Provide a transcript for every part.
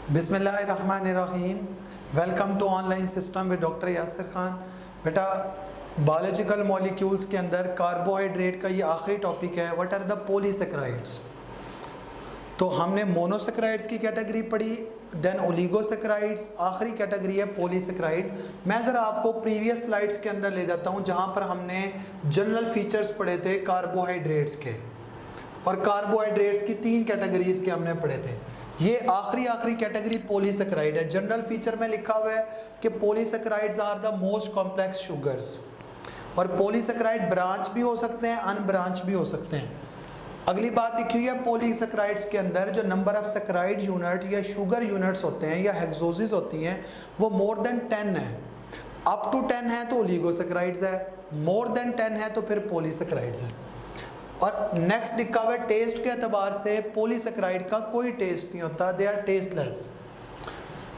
बिस्मिल्लाहिर्रहमानिर्रहीम। Welcome to online system with doctor Yasir Khan. बेटा, biological molecules के अंदर कार्बोहाइड्रेट का ये आखिरी टॉपिक है। What are the polysaccharides. तो हमने मोनोसेकेराइड्स की कैटेगरी पढ़ी, देन ओलिगोसेकेराइड्स, आखिरी कैटेगरी है पॉलीसेकेराइड। मैं ज़रा आपको प्रीवियस स्लाइड्स के अंदर ले जाता हूँ जहाँ पर हमने जनरल फीचर्स पढ़े थे कार्बोहाइड्रेट्स के, और कार्बोहाइड्रेट्स की 3 कैटेगरीज के हमने पढ़े थे। ये आखिरी कैटेगरी पॉलीसेकेराइड है। जनरल फीचर में लिखा हुआ है कि polysaccharides are the most complex sugars, और पॉलीसेकेराइड ब्रांच भी हो सकते हैं, अनब्रांच भी हो सकते हैं। अगली बात लिखी हुई है पॉलीसेकेराइड्स के अंदर जो नंबर ऑफ सेकेराइड यूनिट या शुगर यूनिट्स होते हैं या हेक्सोसिस होती हैं वो मोर देन 10 है। अप टू 10 है तो ओलिगोसेकेराइड्स है, मोर देन 10 है तो फिर पॉलीसेकेराइड्स है। और नेक्स्ट लिखा हुआ है टेस्ट के अतबार से पॉलीसेकेराइड का कोई टेस्ट नहीं होता, दे आर टेस्टलेस।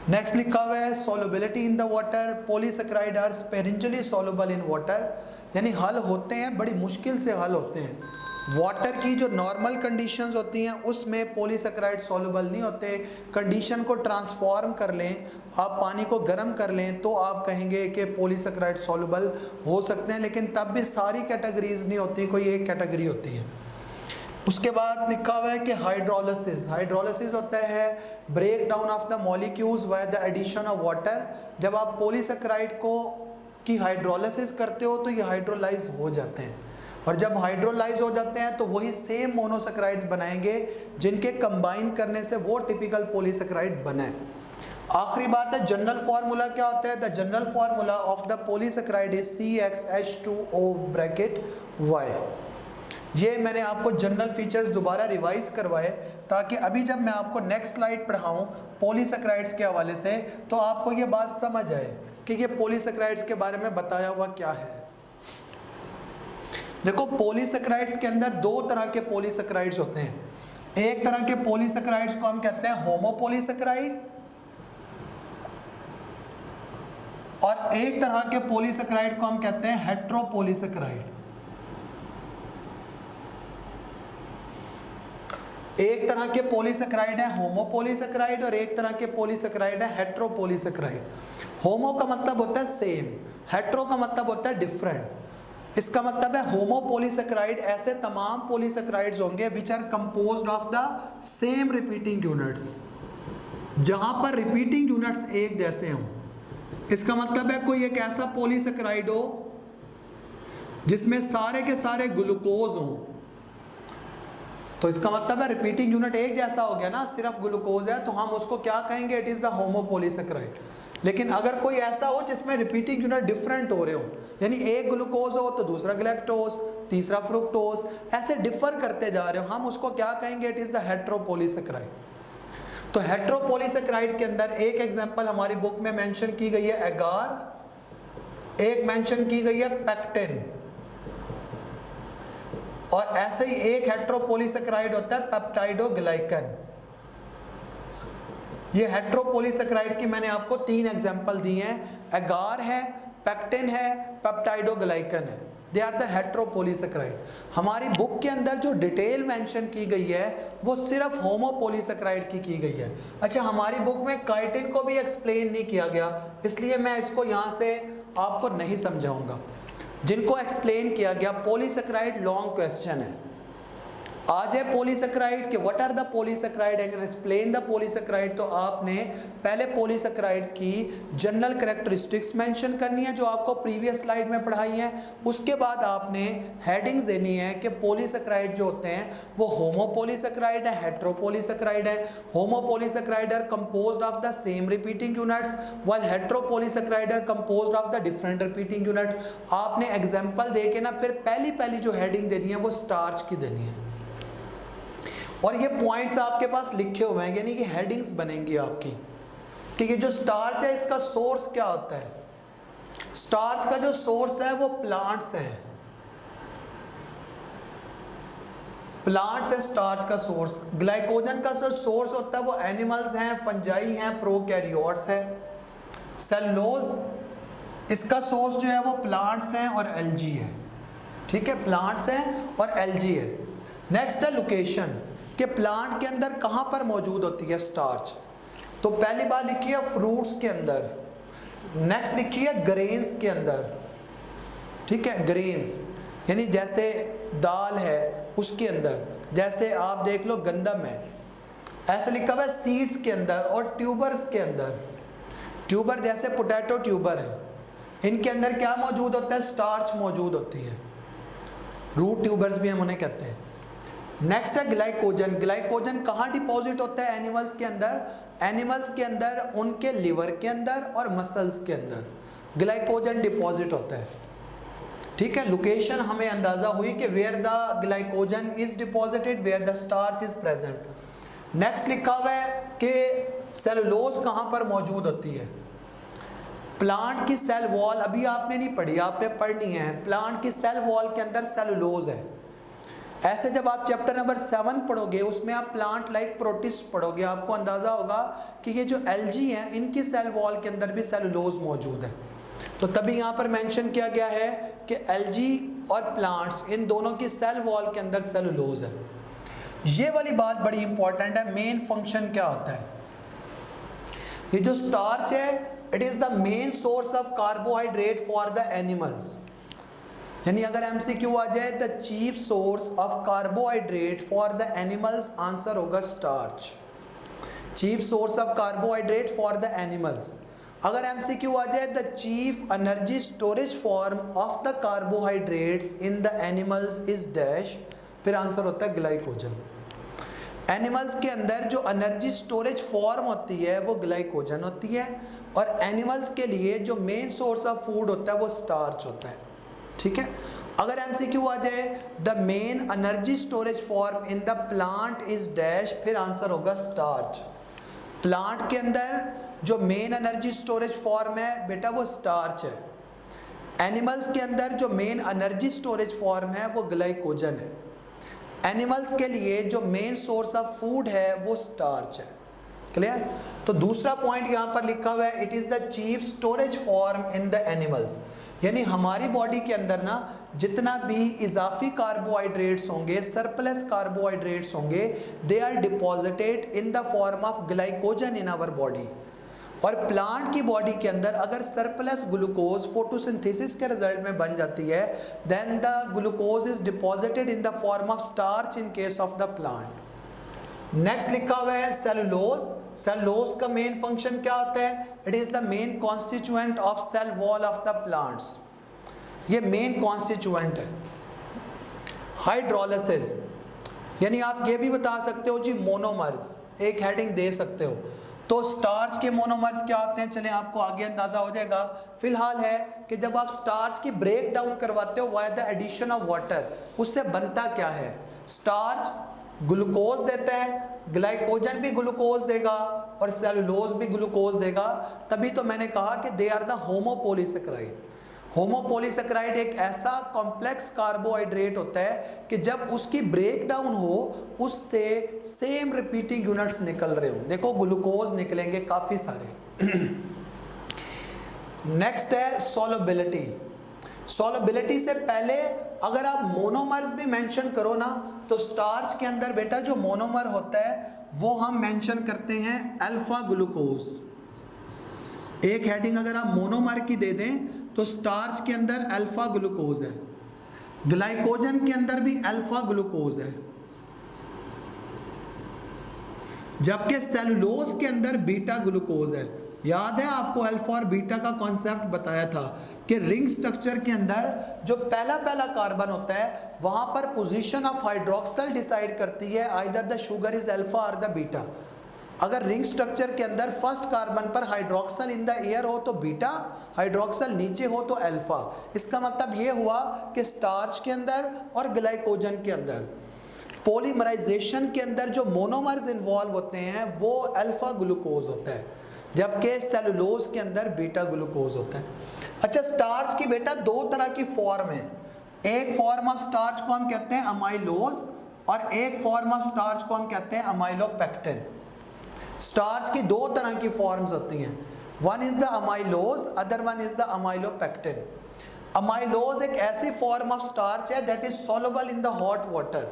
नेक्स्ट लिखा हुआ है solubility in the water, polysaccharide are sparingly soluble in water, यानी हल होते हैं, बड़ी मुश्किल से हल होते हैं। वाटर की जो नॉर्मल कंडीशंस होती हैं उसमें पॉलीसेकेराइड सॉल्युबल नहीं होते। कंडीशन को ट्रांसफॉर्म कर लें, आप पानी को गर्म कर लें तो आप कहेंगे कि पॉलीसेकेराइड सॉल्युबल हो सकते हैं, लेकिन तब भी सारी कैटेगरीज नहीं होती, कोई एक कैटेगरी होती है। उसके बाद लिखा हुआ है कि हाइड्रोलिसिस, हाइड्रोलिसिस होता है break down of the molecules by the addition of water. जब आप पॉलीसेकेराइड को की हाइड्रोलिसिस करते हो तो ये हाइड्रोलाइज हो जाते हैं, और जब हाइड्रोलाइज हो जाते हैं तो वही सेम मोनोसेकेराइड्स बनाएंगे जिनके कंबाइन करने से वो टिपिकल पॉलीसेकेराइड बने। आखिरी बात है जनरल फार्मूला क्या होता है। The general formula of the polysaccharide is CxH2O bracket Y। ये मैंने आपको जनरल फीचर्स दोबारा रिवाइज करवाए ताकि अभी जब मैं आपको नेक्स्ट स्लाइड पढ़ाऊँ पॉलीसेकेराइड्स के हवाले से तो आपको ये बात समझ आए कि ये पॉलीसेकेराइड्स के बारे में बताया हुआ क्या है। देखो, पॉलीसेकेराइड्स के अंदर 2 तरह के पॉलीसेकेराइड्स होते हैं। एक तरह के पॉलीसेकेराइड्स को हम कहते हैं होमोपॉलीसेकेराइड, और एक तरह के पॉलीसेकेराइड को हम कहते हैं हेट्रोपॉलीसेकेराइड। एक तरह के पॉलीसेकेराइड है होमोपॉलीसेकेराइड और एक तरह के पॉलीसेकेराइड है हेट्रोपॉलीसेकेराइड। होमो का मतलब होता है सेम, हेट्रो का मतलब होता है डिफरेंट। इसका मतलब है होमोपॉलीसेकेराइड ऐसे तमाम पॉलीसेकेराइड्स होंगे which are composed of the same repeating units, जहां पर रिपीटिंग यूनिट्स एक जैसे हों। इसका मतलब है कोई एक ऐसा पॉलीसेकेराइड हो जिसमें सारे के सारे ग्लूकोज हों, तो इसका मतलब है रिपीटिंग यूनिट एक जैसा हो गया ना, सिर्फ ग्लूकोज है तो हम उसको क्या कहेंगे, इट इज़ द होमोपॉलीसेकेराइड। लेकिन अगर कोई ऐसा हो जिसमें रिपीटिंग यूनिट डिफरेंट हो रहे हो, यानी एक ग्लूकोज हो तो दूसरा ग्लैक्टोज, तीसरा फ्रुक्टोज, ऐसे डिफर करते जा रहे हो, हम उसको क्या कहेंगे, इट इज़ द हेट्रोपॉलीसेकेराइड। तो हेट्रोपॉलीसेकेराइड के अंदर एक एग्जांपल हमारी बुक में मेंशन की गई है एगार, एक मेंशन की गई है पेक्टिन, और ऐसे ही एक हेट्रोपॉलीसेकेराइड होता है पेप्टाइडोग्लाइकन। ये हेट्रोपॉलीसेकेराइड की मैंने आपको 3 एग्जांपल दिए हैं, एगार है, पेक्टिन है, पेप्टाइडोग्लाइकन है, दे आर द हेट्रोपॉलीसेकेराइड। हमारी बुक के अंदर जो डिटेल मेंशन की गई है वो सिर्फ होमोपॉलीसेकेराइड की गई है। अच्छा, हमारी बुक में काइटिन को भी एक्सप्लेन नहीं किया गया, इसलिए मैं इसको यहाँ से आपको नहीं समझाऊंगा। जिनको एक्सप्लेन किया गया पॉलीसेकेराइड लॉन्ग क्वेश्चन है। आज है पॉलीसेकेराइड के what are the polysaccharide and explain the polysaccharide, तो आपने पहले पॉलीसेकेराइड की जनरल कैरेक्टरिस्टिक्स मेंशन करनी है जो आपको प्रीवियस स्लाइड में पढ़ाई है। उसके बाद आपने हेडिंग्स देनी है कि पॉलीसेकेराइड जो होते हैं वो होमोपॉलीसेकेराइड है, हेट्रोपॉलीसेकेराइड है। Homopolysaccharide are composed of the same repeating units while heteropolysaccharide are composed of the different repeating units. आपने एग्जांपल दे के ना फिर पहली जो हेडिंग देनी है वो स्टार्च की देनी है, और ये पॉइंट्स आपके पास लिखे हुए हैं, यानी कि हेडिंग्स बनेंगी आपकी कि ये जो स्टार्च है इसका सोर्स क्या होता है। स्टार्च का जो सोर्स है वो प्लांट्स है, प्लांट्स है स्टार्च का सोर्स। ग्लाइकोजन का जो सोर्स होता है वो एनिमल्स हैं, फंजाई हैं, प्रोकैरियोट्स है। सेलुलोज इसका सोर्स जो है वो प्लांट्स हैं और एल्गी है, ठीक है, प्लांट्स हैं और एल्गी है। नेक्स्ट है लोकेशन, कि प्लांट के अंदर कहाँ पर मौजूद होती है स्टार्च। तो पहली बात लिखी है फ्रूट्स के अंदर, नेक्स्ट लिखी है ग्रेन्स के अंदर, ठीक है, ग्रेन्स यानी जैसे दाल है उसके अंदर, जैसे आप देख लो गंदम है, ऐसे लिखा हुआ है सीड्स के अंदर और ट्यूबर्स के अंदर। ट्यूबर जैसे पोटैटो ट्यूबर है, इनके अंदर क्या मौजूद होता है, स्टार्च मौजूद होती है, रूट ट्यूबर्स भी हम उन्हें कहते हैं। नेक्स्ट है ग्लाइकोजन। ग्लाइकोजन कहाँ डिपॉजिट होता है एनिमल्स के अंदर, एनिमल्स के अंदर उनके लिवर के अंदर और मसल्स के अंदर ग्लाइकोजन डिपॉजिट होता है, ठीक है। लोकेशन हमें अंदाजा हुई कि where the glycogen is deposited, where the starch is present. Next लिखा हुआ है कि सेलुलोज कहाँ पर मौजूद होती है। प्लांट की सेल वॉल अभी आपने नहीं पढ़ी, आपने पढ़नी है। प्लांट की सेल वॉल के अंदर सेलुलोज है। ऐसे जब आप चैप्टर नंबर 7 पढ़ोगे उसमें आप प्लांट लाइक प्रोटिस्ट पढ़ोगे, आपको अंदाज़ा होगा कि ये जो एल्गी हैं इनकी सेल वॉल के अंदर भी सेलुलोज मौजूद है। तो तभी यहाँ पर मेंशन किया गया है कि एल्गी और प्लांट्स इन दोनों की सेल वॉल के अंदर सेलुलोज है। ये वाली बात बड़ी इंपॉर्टेंट है, मेन फंक्शन क्या होता है। ये जो स्टार्च है it is the main source of carbohydrate for the animals, यानी अगर एमसीक्यू आ जाए the chief source of carbohydrate for the animals, answer होगा starch, chief source of carbohydrate for the animals. अगर एमसीक्यू आ जाए the chief energy storage form of the carbohydrates in the animals is dash, फिर answer होता है glycogen. Animals के अंदर जो एनर्जी स्टोरेज फॉर्म होती है वो ग्लाइकोजन होती है, और एनिमल्स के लिए जो मेन सोर्स ऑफ फूड होता है वो स्टार्च होता है, ठीक है। अगर एमसीक्यू आ जाए the main energy storage form in the plant is dash, फिर आंसर होगा स्टार्च। प्लांट के अंदर जो मेन एनर्जी स्टोरेज फॉर्म है बेटा वो स्टार्च है। एनिमल्स के अंदर जो मेन एनर्जी स्टोरेज फॉर्म है वो ग्लाइकोजन है। एनिमल्स के लिए जो मेन सोर्स ऑफ फूड है वो स्टार्च है। क्लियर। तो दूसरा पॉइंट यहाँ पर लिखा हुआ है it is the chief storage form in the animals, यानी हमारी बॉडी के अंदर ना जितना भी इजाफी कार्बोहाइड्रेट्स होंगे, सरप्लस कार्बोहाइड्रेट्स होंगे, they are deposited in the form of glycogen in our body. और प्लांट की बॉडी के अंदर अगर सरप्लस ग्लूकोज फोटोसिंथेसिस के रिजल्ट में बन जाती है then the glucose is deposited in the form of starch in case of the plant. Next लिखा हुआ है सेलुलोज। सेलुलोज का मेन फंक्शन क्या होता है, it is the main constituent of cell wall of the plants, ये main constituent है। Hydrolysis, यानी आप ये भी बता सकते हो जी मोनोमर्स, एक हेडिंग दे सकते हो। तो स्टार्च के मोनोमर्स क्या होते हैं, चलें आपको आगे अंदाज़ा हो जाएगा। फिलहाल है कि जब आप स्टार्च की ब्रेक डाउन करवाते हो why the addition of water, उससे बनता क्या है, स्टार्च ग्लूकोज देता है, ग्लाइकोजन भी ग्लूकोज देगा और सेलुलोज भी ग्लूकोज देगा। तभी तो मैंने कहा कि दे आर द होमोपोलीसेक्राइड। होमोपोलीसेक्राइड एक ऐसा कॉम्प्लेक्स कार्बोहाइड्रेट होता है कि जब उसकी ब्रेक डाउन हो उससे सेम रिपीटिंग यूनिट्स निकल रहे हो, देखो ग्लूकोज निकलेंगे काफ़ी सारे। नेक्स्ट है सॉल्युबिलिटी। सॉल्युबिलिटी से पहले अगर आप मोनोमर्स भी मेंशन करो ना तो स्टार्च के अंदर बेटा जो मोनोमर होता है वो हम मेंशन करते हैं अल्फा ग्लूकोज। एक हेडिंग अगर आप मोनोमर की दे दें तो स्टार्च के अंदर अल्फा ग्लूकोज है, ग्लाइकोजन के अंदर भी अल्फा ग्लूकोज है, जबकि सेलुलोज के अंदर बीटा ग्लूकोज है। याद है आपको अल्फा और बीटा का कॉन्सेप्ट बताया था कि रिंग स्ट्रक्चर के अंदर जो पहला कार्बन होता है वहाँ पर पोजीशन ऑफ हाइड्रोक्सल डिसाइड करती है either the sugar is alpha और द बीटा। अगर रिंग स्ट्रक्चर के अंदर फर्स्ट कार्बन पर हाइड्रोक्सल इन द एयर हो तो बीटा, हाइड्रोक्सल नीचे हो तो अल्फा। इसका मतलब ये हुआ कि स्टार्च के अंदर और ग्लाइकोजन के अंदर पॉलीमराइजेशन के अंदर जो मोनोमर्स इन्वॉल्व होते हैं वो अल्फा ग्लूकोज होता है, जबकि सेलुलोज के अंदर बीटा ग्लूकोज होता है। अच्छा, स्टार्च की बेटा दो तरह की फॉर्म है, एक फॉर्म ऑफ स्टार्च को हम कहते हैं अमाइलोज और एक फॉर्म ऑफ स्टार्च को हम कहते हैं अमाइलोपेक्टिन। स्टार्च की दो तरह की फॉर्म्स होती हैं, one is the amylose, other one is the amylopectin. Amylose एक ऐसी फॉर्म ऑफ स्टार्च है that is soluble in the hot water,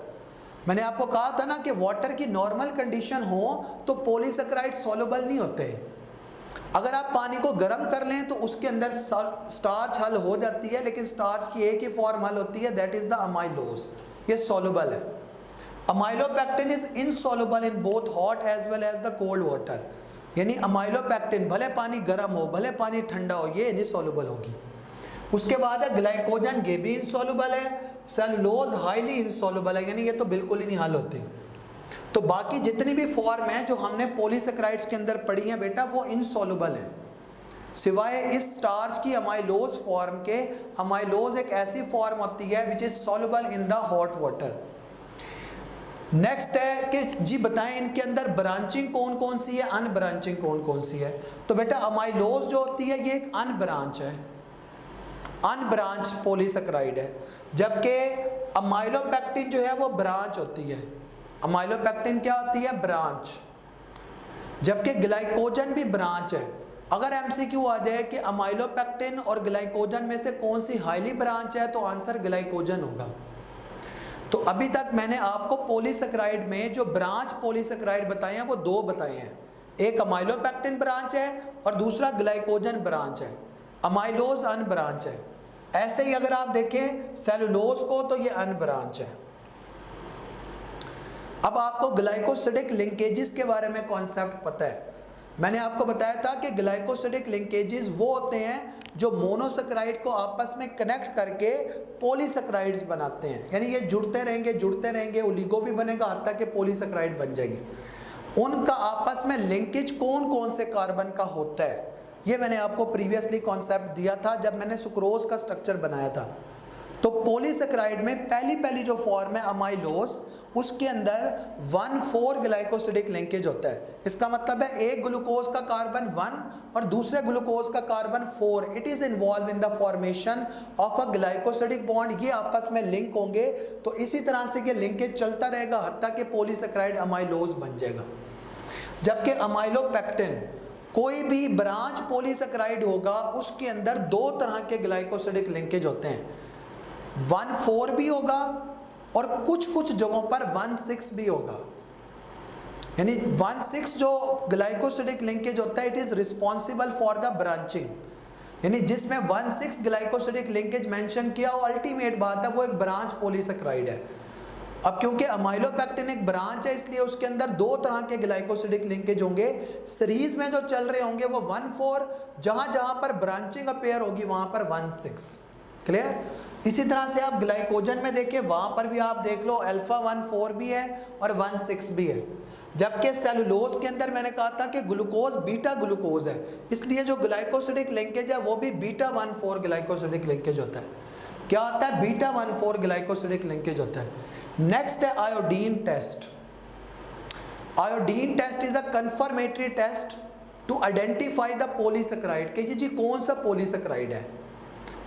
मैंने आपको कहा था ना कि वाटर की नॉर्मल कंडीशन हो तो पॉलीसेकेराइड सॉल्युबल नहीं होते। अगर आप पानी को गर्म कर लें तो उसके अंदर स्टार्च हल हो जाती है, लेकिन स्टार्च की एक ही फॉर्म हल होती है, दैट इज़ द अमाइलोज, ये सॉल्युबल है। Amylopectin is insoluble in both hot as well as the cold water, यानी अमाइलोपेक्टिन भले पानी गर्म हो भले पानी ठंडा हो ये नहीं सॉल्युबल होगी। उसके बाद है ग्लाइकोजन, ये भी इनसॉल्युबल है। सेलुलोज हाईली इनसॉल्युबल है, यानी ये तो बिल्कुल ही नहीं हल होती। तो बाकी जितनी भी फॉर्म है जो हमने पॉलीसेकेराइड्स के अंदर पढ़ी हैं बेटा वो इनसॉल्युबल है, सिवाय इस स्टार्च की अमाइलोज फॉर्म के। अमाइलोज एक ऐसी फॉर्म होती है which is soluble in the hot water. Next है कि जी बताएं इनके अंदर ब्रांचिंग कौन कौन सी है, अनब्रांचिंग कौन कौन सी है। तो बेटा अमाइलोज जो होती है ये एक अनब्रांच है, अनब्रांच पॉलीसेकेराइड है, जबकि अमाइलोपेक्टिन जो है वो ब्रांच होती है। अमाइलोपेक्टिन क्या होती है, ब्रांच, जबकि ग्लाइकोजन भी ब्रांच है। अगर एमसीक्यू आ जाए कि अमाइलोपेक्टिन और ग्लाइकोजन में से कौन सी हाईली ब्रांच है तो आंसर ग्लाइकोजन होगा। तो अभी तक मैंने आपको पॉलीसेकेराइड में जो ब्रांच पॉलीसेकेराइड बताए हैं वो दो बताए हैं, एक अमाइलोपेक्टिन ब्रांच है और दूसरा ग्लाइकोजन ब्रांच है, अमाइलोज अनब्रांच है। ऐसे ही अगर आप देखें सेलुलोज को तो ये अनब्रांच है। अब आपको ग्लाइकोसिडिक लिंकेजेस के बारे में कॉन्सेप्ट पता है। मैंने आपको बताया था कि ग्लाइकोसिडिक लिंकेजेस वो होते हैं जो मोनोसेकेराइड को आपस में कनेक्ट करके पॉलीसेकेराइड्स बनाते हैं, यानी ये जुड़ते रहेंगे, ओलिगो भी बनेगा हत्ता कि पॉलीसेकेराइड बन जाएंगे। उनका आपस में लिंकेज कौन कौन से कार्बन का होता है ये मैंने आपको प्रीवियसली कॉन्सेप्ट दिया था जब मैंने सुक्रोज का स्ट्रक्चर बनाया था। तो पॉलीसेकेराइड में पहली जो फॉर्म है अमाइलोज, उसके अंदर 1,4 ग्लाइकोसिडिक लिंकेज होता है। इसका मतलब है एक ग्लूकोज का कार्बन 1 और दूसरे ग्लूकोज का carbon 4, it is involve in the formation of a glycosidic bond. ये आपस में लिंक होंगे तो इसी तरह से ये लिंकेज चलता रहेगा हत्ता कि पॉलीसेकेराइड अमाइलोज बन जाएगा। जबकि अमाइलोपेक्टिन कोई भी ब्रांच पॉलीसेकेराइड होगा उसके अंदर दो तरह के ग्लाइकोसिडिक लिंकेज होते हैं, 1,4 भी होगा और कुछ जगहों पर 1,6 भी होगा। यानी 1,6 जो ग्लाइकोसिडिक लिंकेज होता है it is responsible for the branching, यानी जिसमें 1,6 ग्लाइकोसिडिक लिंकेज मेंशन किया वो अल्टीमेट बात है वो एक ब्रांच पॉलीसेकेराइड है। अब क्योंकि अमाइलोपेक्टिन एक ब्रांच है इसलिए उसके अंदर दो तरह के ग्लाइकोसिडिक लिंकेज होंगे, सीरीज में जो चल रहे होंगे वो 1,4, जहां पर ब्रांचिंग अपेयर होगी वहां पर 1,6। क्लियर? इसी तरह से आप ग्लाइकोजन में देखिए वहां पर भी आप देख लो अल्फा 1,4 भी है और 1,6 भी है। जबकि सेलुलोज के अंदर मैंने कहा था कि ग्लूकोज बीटा ग्लूकोज है, इसलिए जो ग्लाइकोसिडिक लिंकेज है वो भी बीटा 1,4 ग्लाइकोसिडिक लिंकेज होता है। क्या होता है? बीटा 1,4 ग्लाइकोसिडिक लिंकेज होता है। नेक्स्ट है iodine test. Iodine test is a confirmatory test to identify the polysaccharide कि जी कौन सा पॉलीसेकेराइड है,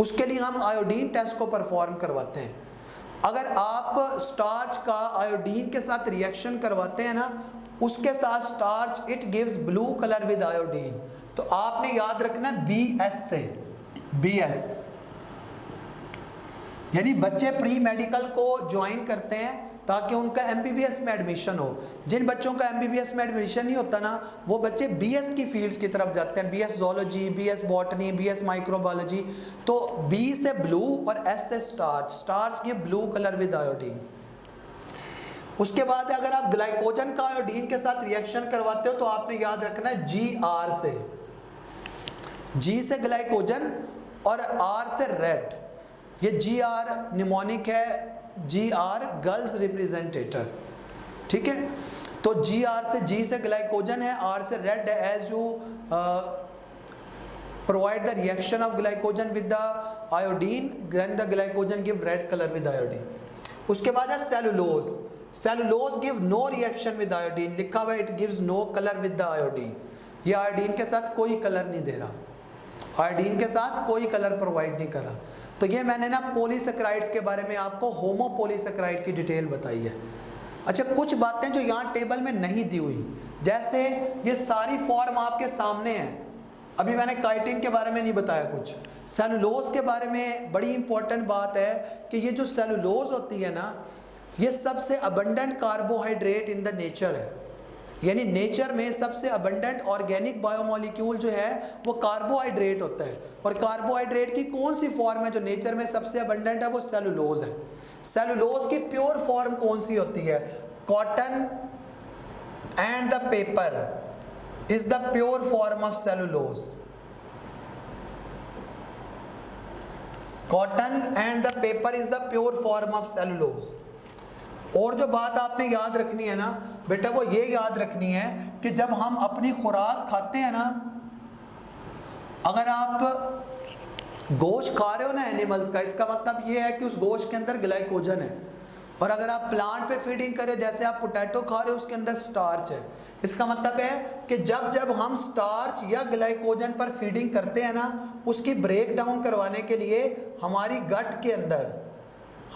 उसके लिए हम आयोडीन टेस्ट को परफॉर्म करवाते हैं। अगर आप स्टार्च का आयोडीन के साथ रिएक्शन करवाते हैं ना, उसके साथ starch it gives blue colour with iodine, तो आपने याद रखना BS से, BS यानी बच्चे प्री मेडिकल को ज्वाइन करते हैं ताकि उनका MBBS में एडमिशन हो। जिन बच्चों का MBBS में एडमिशन नहीं होता ना वो बच्चे BS की फील्ड्स की तरफ जाते हैं, BS zoology, BS botany, BS microbiology. तो B से ब्लू और S से स्टार्च, स्टार्च ये ब्लू कलर विद आयोडीन। उसके बाद अगर आप ग्लाइकोजन का आयोडीन के साथ रिएक्शन करवाते हो तो आपने याद रखना है GR से, G से ग्लाइकोजन और R से रेड। ये GR निमोनिक है, GR गर्ल्स रिप्रेजेंटेटर, ठीक है। तो GR से G से ग्लाइकोजन है, R से रेड है, as you provide the reaction of glycogen with the iodine then the glycogen give red colour with iodine. उसके बाद है cellulose. Cellulose give no reaction with iodine, लिखा हुआ है it gives no colour with the iodine. ये iodine के साथ कोई कलर नहीं दे रहा, आयोडीन के साथ कोई कलर प्रोवाइड नहीं कर रहा। तो ये मैंने ना पॉलीसेकेराइड्स के बारे में आपको होमोपॉलीसेकेराइड की डिटेल बताई है। अच्छा, कुछ बातें जो यहाँ टेबल में नहीं दी हुई, जैसे ये सारी फॉर्म आपके सामने है। अभी मैंने काइटिन के बारे में नहीं बताया कुछ। सेलुलोज के बारे में बड़ी इंपॉर्टेंट बात है कि ये जो सेलुलोज होती है ना, ये सबसे abundant carbohydrate in the nature है, यानी नेचर में सबसे अबंडेंट ऑर्गेनिक बायोमोलिक्यूल जो है वो कार्बोहाइड्रेट होता है। और कार्बोहाइड्रेट की कौन सी फॉर्म है जो नेचर में सबसे अबंडेंट है? वो सेलुलोज है। सेलुलोज की प्योर फॉर्म कौन सी होती है? Cotton and the paper is the pure form of cellulose. Cotton and the paper is the pure form of cellulose. और जो बात आपने याद रखनी है ना बेटा, वो ये याद रखनी है कि जब हम अपनी खुराक खाते हैं ना, अगर आप गोश्त खा रहे हो ना एनिमल्स का, इसका मतलब ये है कि उस गोश्त के अंदर ग्लाइकोजन है। और अगर आप प्लांट पे फीडिंग कर रहे हो, जैसे आप पोटैटो खा रहे हो, उसके अंदर स्टार्च है। इसका मतलब है कि जब जब हम स्टार्च या ग्लाइकोजन पर फीडिंग करते हैं ना, उसकी ब्रेक डाउन करवाने के लिए हमारी गट के अंदर,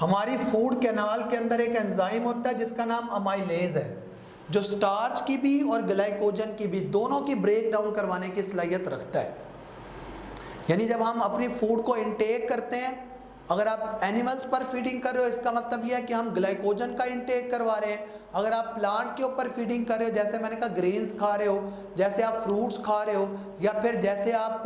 हमारी फूड कैनाल के अंदर एक एंजाइम होता है जिसका नाम अमाइलेज है, जो स्टार्च की भी और ग्लाइकोजन की भी दोनों की ब्रेक डाउन करवाने की सलाहियत रखता है। यानी जब हम अपनी फूड को इनटेक करते हैं, अगर आप एनिमल्स पर फीडिंग कर रहे हो, इसका मतलब यह है कि हम ग्लाइकोजन का इनटेक करवा रहे हैं। अगर आप प्लांट के ऊपर फीडिंग कर रहे हो, जैसे मैंने कहा ग्रेन्स खा रहे हो, जैसे आप फ्रूट्स खा रहे हो, या फिर जैसे आप,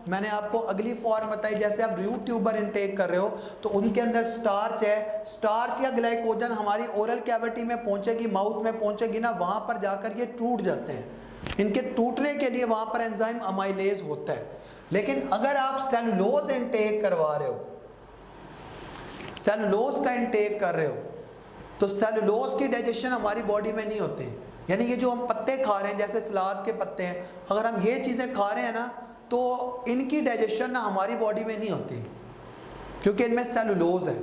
मैंने आपको अगली फॉर्म बताई, जैसे आप रूट ट्यूबर इनटेक कर रहे हो, तो उनके अंदर स्टार्च है। स्टार्च या ग्लाइकोजन हमारी ओरल कैविटी में पहुंचेगी, माउथ में पहुंचेगी ना, वहाँ पर जाकर ये टूट जाते हैं। इनके टूटने के लिए वहाँ पर एंजाइम अमाइलेज होता है। लेकिन अगर आप सेलुलोज इनटेक करवा रहे हो, सेलुलोज का इनटेक कर रहे हो, तो सेलुलोज की डाइजेशन हमारी बॉडी में नहीं होती। यानी ये जो हम पत्ते खा रहे हैं, जैसे सलाद के पत्ते हैं, अगर हम ये चीज़ें खा रहे हैं ना, तो इनकी डाइजेशन ना हमारी बॉडी में नहीं होती, क्योंकि इनमें सेलुलोज है।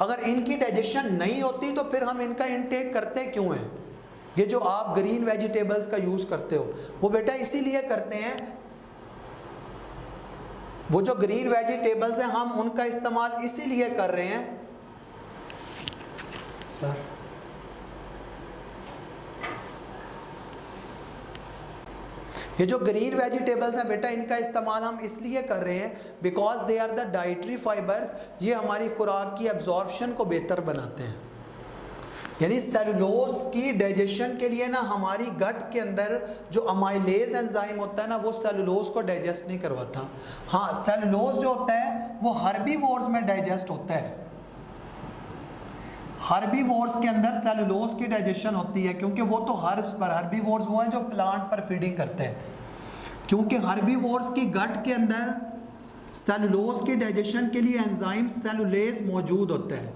अगर इनकी डाइजेशन नहीं होती तो फिर हम इनका इनटेक करते क्यों हैं? ये जो आप ग्रीन वेजिटेबल्स का यूज़ करते हो, वो बेटा इसीलिए करते हैं, वो जो ग्रीन वेजिटेबल्स हैं हम उनका इस्तेमाल इसीलिए कर रहे हैं सर, ये जो ग्रीन वेजिटेबल्स हैं बेटा, इनका इस्तेमाल हम इसलिए कर रहे हैं because they are the dietary fibres. ये हमारी खुराक की एब्जॉर्प्शन को बेहतर बनाते हैं। यानी सेलुलोज की डाइजेशन के लिए ना हमारी गट के अंदर जो अमाइलेज एंजाइम होता है ना, वो सेलुलोज को डाइजेस्ट नहीं करवाता। हाँ, सेलुलोज जो होता है वो हर्बीवोर्स में डाइजेस्ट होता है। हर्बीवोर्स के अंदर सेलुलोज की डाइजेशन होती है, क्योंकि वो तो हर्ब्स पर, हर्बीवोर्स वो हैं जो प्लांट पर फीडिंग करते हैं। क्योंकि हर्बीवोर्स की गट के अंदर सेलुलोज की डाइजेशन के लिए एंजाइम सेलुलेज मौजूद होता है,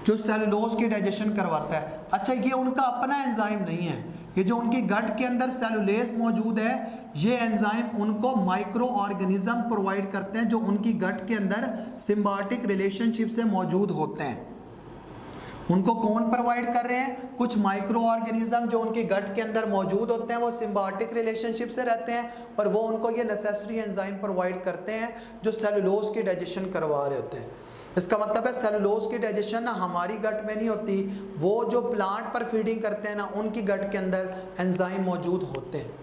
जो सेलुलोज की डाइजेशन करवाता है। अच्छा, ये उनका अपना एंजाइम नहीं है, ये जो उनकी गट के अंदर सेलुलेज मौजूद है, ये एंजाइम उनको माइक्रो ऑर्गेनिज्म प्रोवाइड करते हैं, जो उनकी गट के अंदर सिम्बायोटिक रिलेशनशिप से मौजूद होते हैं। उनको कौन प्रोवाइड कर रहे हैं? कुछ माइक्रो ऑर्गेनिज्म जो उनकी गट के अंदर मौजूद होते हैं, वो सिम्बायोटिक रिलेशनशिप से रहते हैं, और वो उनको ये नेसेसरी एंजाइम प्रोवाइड करते हैं जो सेलुलोज की डाइजेशन करवा रहे होते हैं। इसका मतलब है सेलुलोज की डाइजेशन ना हमारी गट में नहीं होती, वो जो प्लांट पर फीडिंग करते हैं ना, उनकी गट के अंदर एंजाइम मौजूद होते हैं।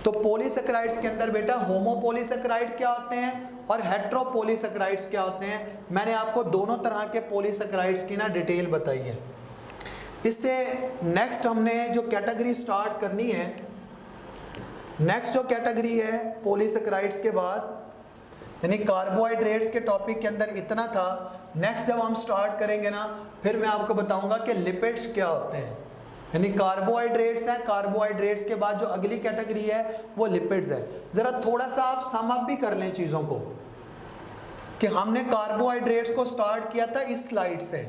तो पॉलीसेकेराइड्स के अंदर बेटा होमोपॉलीसेकेराइड क्या होते हैं और हेट्रोपॉलीसेकेराइड्स क्या होते हैं? मैंने आपको दोनों तरह के पॉलीसेकेराइड्स की ना डिटेल बताई है। इससे नेक्स्ट हमने जो कैटेगरी स्टार्ट करनी है, नेक्स्ट जो कैटेगरी है पॉलीसेकेराइड्स के बाद, यानी कार्बोहाइड्रेट्स के टॉपिक के अंदर इतना था। नेक्स्ट जब हम स्टार्ट करेंगे ना, फिर मैं आपको बताऊंगा कि लिपिड्स क्या होते हैं। यानी कार्बोहाइड्रेट्स हैं, कार्बोहाइड्रेट्स के बाद जो अगली कैटेगरी है वो लिपिड्स है। ज़रा थोड़ा सा आप सम अप भी कर लें चीज़ों को, कि हमने कार्बोहाइड्रेट्स को स्टार्ट किया था इस स्लाइड से,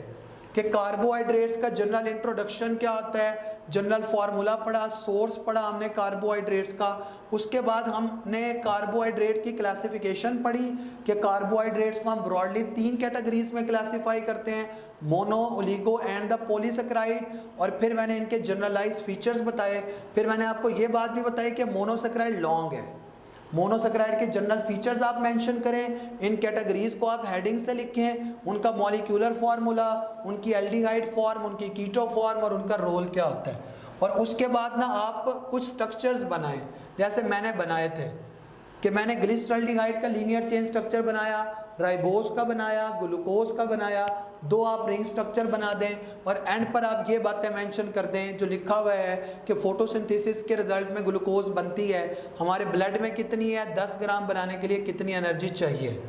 कि कार्बोहाइड्रेट्स का जनरल इंट्रोडक्शन क्या होता है, जनरल फार्मूला पढ़ा, सोर्स पढ़ा हमने कार्बोहाइड्रेट्स का। उसके बाद हमने कार्बोहाइड्रेट की क्लासिफिकेशन पढ़ी कि कार्बोहाइड्रेट्स को हम ब्रॉडली 3 कैटेगरीज में क्लासीफाई करते हैं, mono, oligo and the polysaccharide. और फिर मैंने इनके जनरलाइज फीचर्स बताए। फिर मैंने आपको ये बात भी बताई कि मोनोसेकेराइड लॉन्ग है। मोनोसेकेराइड के जनरल फीचर्स आप मेंशन करें, इन कैटेगरीज को आप हेडिंग से लिखें, उनका मॉलिक्यूलर फार्मूला, उनकी एल्डिहाइड फॉर्म, उनकी कीटो फॉर्म और उनका रोल क्या होता है। और उसके बाद ना आप कुछ स्ट्रक्चर्स बनाएं, जैसे मैंने बनाए थे कि मैंने ग्लिसरल्डिहाइड का लीनियर चेन स्ट्रक्चर बनाया, राइबोस का बनाया, ग्लूकोज का बनाया, 2 आप रिंग स्ट्रक्चर बना दें और एंड पर आप ये बातें मेंशन कर दें जो लिखा हुआ है कि फोटोसिंथेसिस के रिजल्ट में ग्लूकोज बनती है, हमारे ब्लड में कितनी है, 10 ग्राम बनाने के लिए कितनी एनर्जी चाहिए।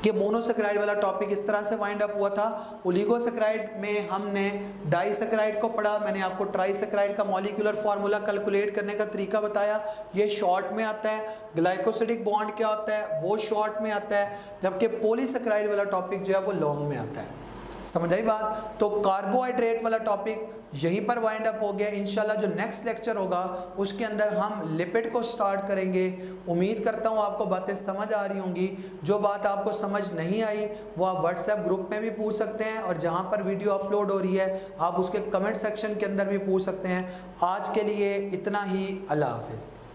ये मोनोसेक्राइड वाला टॉपिक इस तरह से वाइंड अप हुआ था। ओलिगोसेक्राइड में हमने डाइसेक्राइड को पढ़ा, मैंने आपको ट्राइसेक्राइड का मॉलिक्यूलर फार्मूला कैलकुलेट करने का तरीका बताया, ये शॉर्ट में आता है। ग्लाइकोसिडिक बॉन्ड क्या होता है वो शॉर्ट में आता है, जबकि पॉलीसेक्राइड वाला टॉपिक जो है वो लॉन्ग में आता है। समझ आई बात? तो कार्बोहाइड्रेट वाला टॉपिक यहीं पर वाइंड अप हो गया। इंशाल्लाह जो नेक्स्ट लेक्चर होगा उसके अंदर हम लिपिड को स्टार्ट करेंगे। उम्मीद करता हूँ आपको बातें समझ आ रही होंगी। जो बात आपको समझ नहीं आई वो आप व्हाट्सएप ग्रुप में भी पूछ सकते हैं और जहाँ पर वीडियो अपलोड हो रही है आप उसके कमेंट सेक्शन के अंदर भी पूछ सकते हैं। आज के लिए इतना ही, अल्लाह हाफिज़।